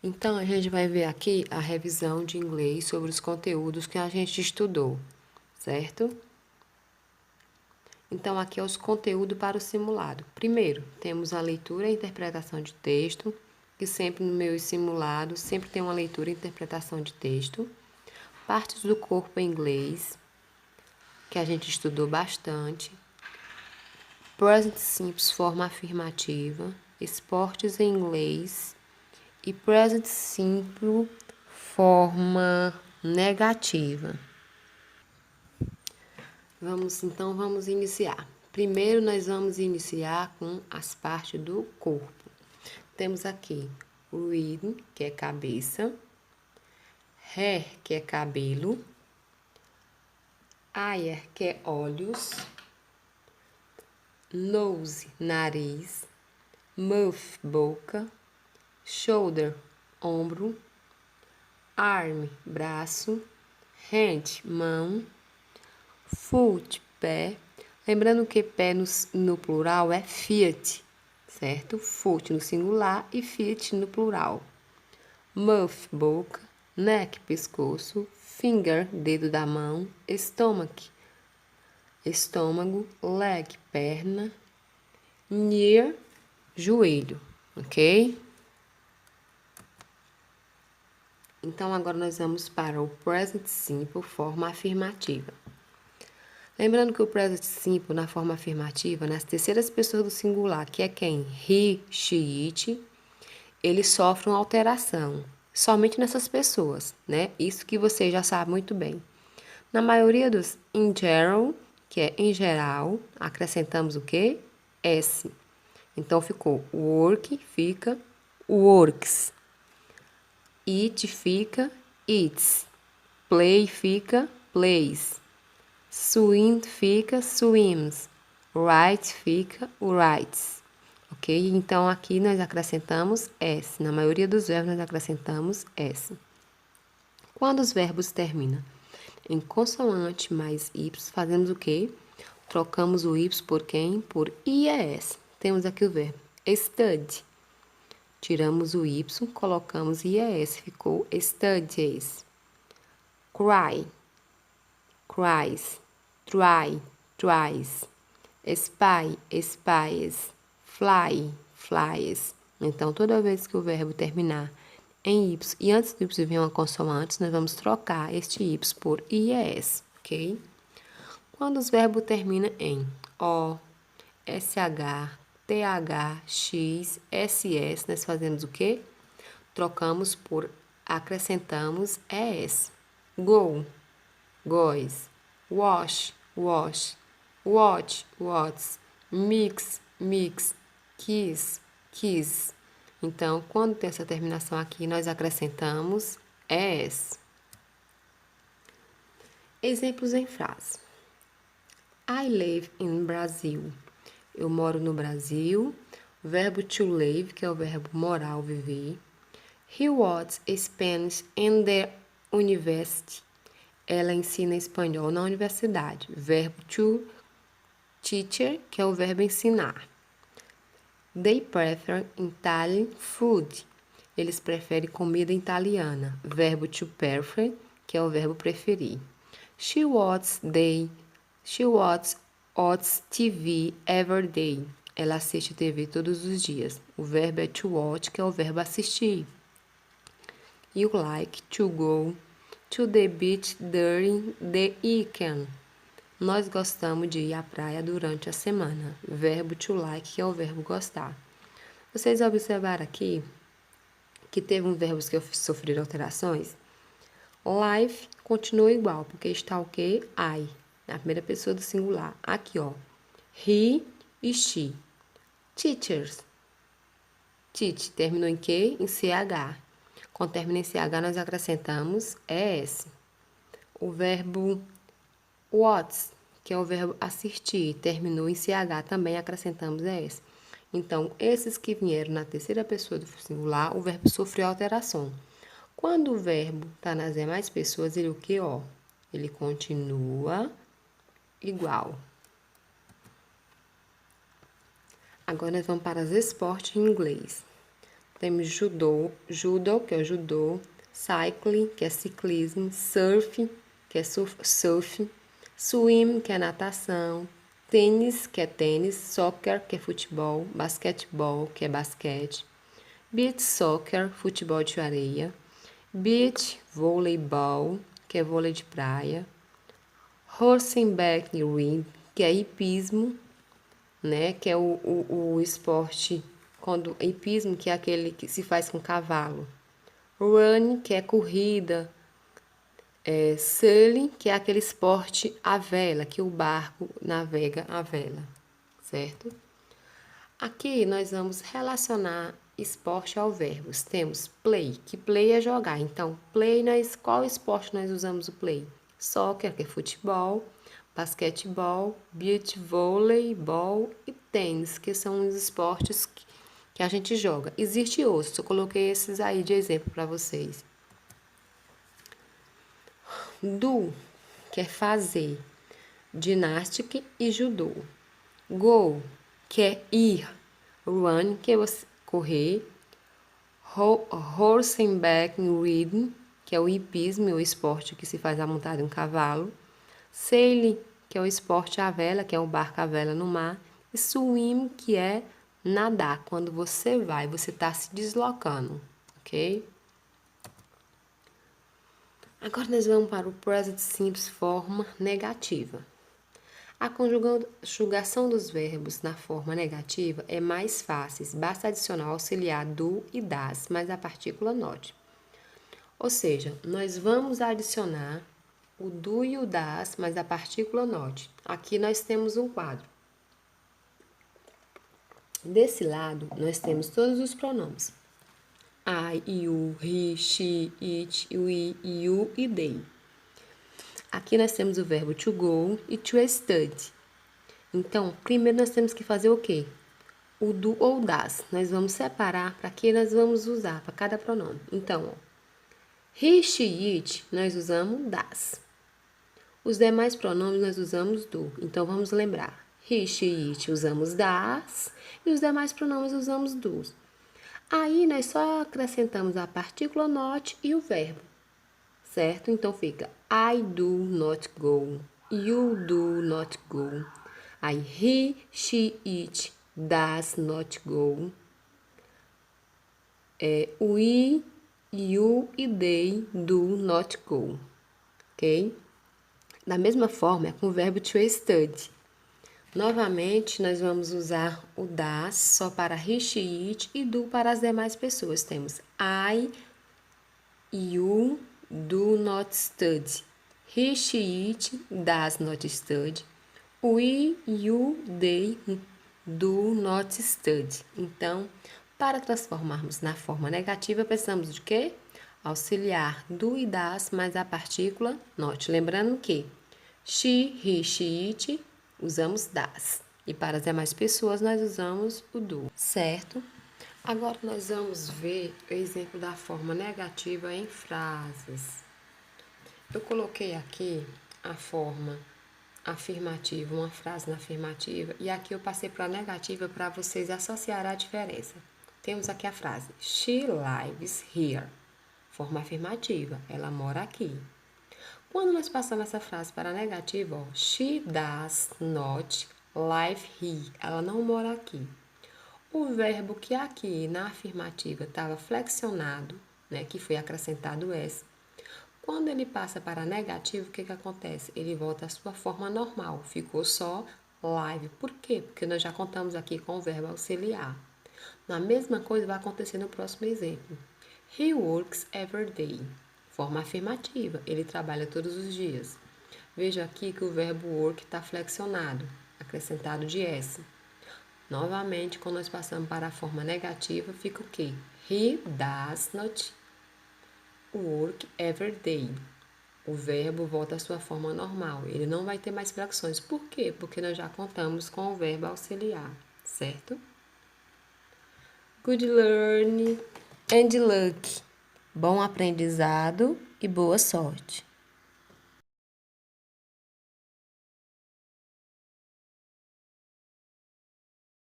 Então, a gente vai ver aqui a revisão de inglês sobre os conteúdos que a gente estudou, certo? Então, aqui é os conteúdos para o simulado. Primeiro, temos a leitura e interpretação de texto, que sempre no meu simulado, sempre tem uma leitura e interpretação de texto. Partes do corpo em inglês, que a gente estudou bastante. Present Simple, forma afirmativa. Esportes em inglês. E Present Simple, forma negativa. Vamos iniciar. Primeiro, nós vamos iniciar com as partes do corpo. Temos aqui o head, que é cabeça, hair, que é cabelo, eye, que é olhos, nose, nariz, mouth, boca, shoulder, ombro, arm, braço, hand, mão, foot, pé. Lembrando que pé no plural é feet, certo? Foot no singular e feet no plural. Mouth, boca, neck, pescoço, finger, dedo da mão, stomach, estômago, leg, perna, knee, joelho, ok? Então, agora nós vamos para o present simple, forma afirmativa. Lembrando que o present simple, na forma afirmativa, nas terceiras pessoas do singular, que é quem? He, she, it, ele sofre uma alteração. Somente nessas pessoas, né? Isso que você já sabe muito bem. Na maioria dos in general, que é em geral, acrescentamos o quê? S. Então, ficou work, fica works. Eat fica eats. Play fica plays. Swim fica swims. Write fica writes. Ok? Então, aqui nós acrescentamos S. Na maioria dos verbos, nós acrescentamos S. Quando os verbos terminam em consoante mais Y, fazemos o quê? Trocamos o Y por quem? Por IES. Temos aqui o verbo study. Tiramos o Y, colocamos IES, ficou studies. Cry, cries. Try, tries. Spy, spies. Fly, flies. Então, toda vez que o verbo terminar em Y e antes do Y vir uma consoante, nós vamos trocar este Y por IES, ok? Quando os verbos terminam em O, SH, TH, X, SS, nós fazemos o quê? Trocamos por, acrescentamos ES. Go, goes. Wash, wash. Watch, watch. Mix, mix. Kiss, kiss. Então, quando tem essa terminação aqui, nós acrescentamos ES. Exemplos em frase. I live in Brazil. Eu moro no Brasil. Verbo to live, que é o verbo morar ou viver. He was Spanish in the university. Ela ensina espanhol na universidade. Verbo to teacher, que é o verbo ensinar. They prefer Italian food. Eles preferem comida italiana. Verbo to prefer, que é o verbo preferir. She watches TV every day. Ela assiste TV todos os dias. O verbo é to watch, que é o verbo assistir. You like to go to the beach during the weekend. Nós gostamos de ir à praia durante a semana. Verbo to like, que é o verbo gostar. Vocês observaram aqui que teve um verbos que sofreram alterações? Life continua igual, porque está o quê? I, na primeira pessoa do singular. Aqui, ó. He e she. Teachers. Teach terminou em quê? Em CH. Quando termina em CH, nós acrescentamos ES. O verbo watch, que é o verbo assistir, terminou em CH, também acrescentamos ES. Então, esses que vieram na terceira pessoa do singular, o verbo sofreu alteração. Quando o verbo está nas demais pessoas, ele o que, ó? Ele continua igual. Agora nós vamos para os esportes em inglês. Temos judo, que é o judô, cycling, que é ciclismo, surf, que é surf, swim, que é natação, tênis, que é tênis, soccer, que é futebol, basquetebol, que é basquete, beach soccer, futebol de areia, beach voleibol, que é vôlei de praia, horseback riding, que é hipismo, né, que é o esporte, quando hipismo, que é aquele que se faz com cavalo, running, que é corrida, sailing, que é aquele esporte à vela, que o barco navega à vela, certo? Aqui nós vamos relacionar esporte ao verbos. Temos play, que play é jogar. Então, play, qual esporte nós usamos o play? Soccer, que é futebol, basquetebol, beach voleibol e tênis, que são os esportes que a gente joga. Existe outros, eu coloquei esses aí de exemplo para vocês. Do, que é fazer, ginástica e judô. Go, que é ir, run, que é você correr, horseback riding, que é o hipismo, o esporte que se faz a montar de um cavalo, sailing, que é o esporte à vela, que é o barco à vela no mar, e swim, que é nadar. Quando você vai, você está se deslocando, ok? Agora nós vamos para o present simples, forma negativa. A conjugação dos verbos na forma negativa é mais fácil, basta adicionar o auxiliar do e das, mais a partícula not. Ou seja, nós vamos adicionar o do e o das, mais a partícula not. Aqui nós temos um quadro. Desse lado, nós temos todos os pronomes. I, you, he, she, it, we, you e they. Aqui nós temos o verbo to go e to study. Então, primeiro nós temos que fazer o quê? O do ou das. Nós vamos separar para que nós vamos usar para cada pronome. Então, ó, he, she, it, nós usamos das. Os demais pronomes nós usamos do. Então, vamos lembrar. He, she, it usamos das e os demais pronomes usamos dos. Aí, nós só acrescentamos a partícula not e o verbo, certo? Então, fica I do not go, you do not go. Aí, he, she, it does not go. We, you e they do not go. Ok? Da mesma forma, é com o verbo to study. Novamente, nós vamos usar o das só para he, she, it e do para as demais pessoas. Temos I, you do not study. He, she, it does not study. We, you, they do not study. Então, para transformarmos na forma negativa, precisamos de quê? Auxiliar do e das mais a partícula not. Lembrando que she, he, she, it usamos das. E para as demais pessoas, nós usamos o do, certo? Agora, nós vamos ver o exemplo da forma negativa em frases. Eu coloquei aqui a forma afirmativa, uma frase na afirmativa, e aqui eu passei para a negativa para vocês associarem a diferença. Temos aqui a frase, she lives here. Forma afirmativa, ela mora aqui. Quando nós passamos essa frase para a negativa, ó, she does not live here. Ela não mora aqui. O verbo que aqui na afirmativa estava flexionado, né, que foi acrescentado S, quando ele passa para negativo, o que acontece? Ele volta à sua forma normal, ficou só live. Por quê? Porque nós já contamos aqui com o verbo auxiliar. A mesma coisa vai acontecer no próximo exemplo. He works every day. Forma afirmativa, ele trabalha todos os dias. Veja aqui que o verbo work está flexionado, acrescentado de S. Novamente, quando nós passamos para a forma negativa, fica o quê? He does not work every day. O verbo volta à sua forma normal. Ele não vai ter mais flexões. Por quê? Porque nós já contamos com o verbo auxiliar, certo? Good learning and luck. Bom aprendizado e boa sorte.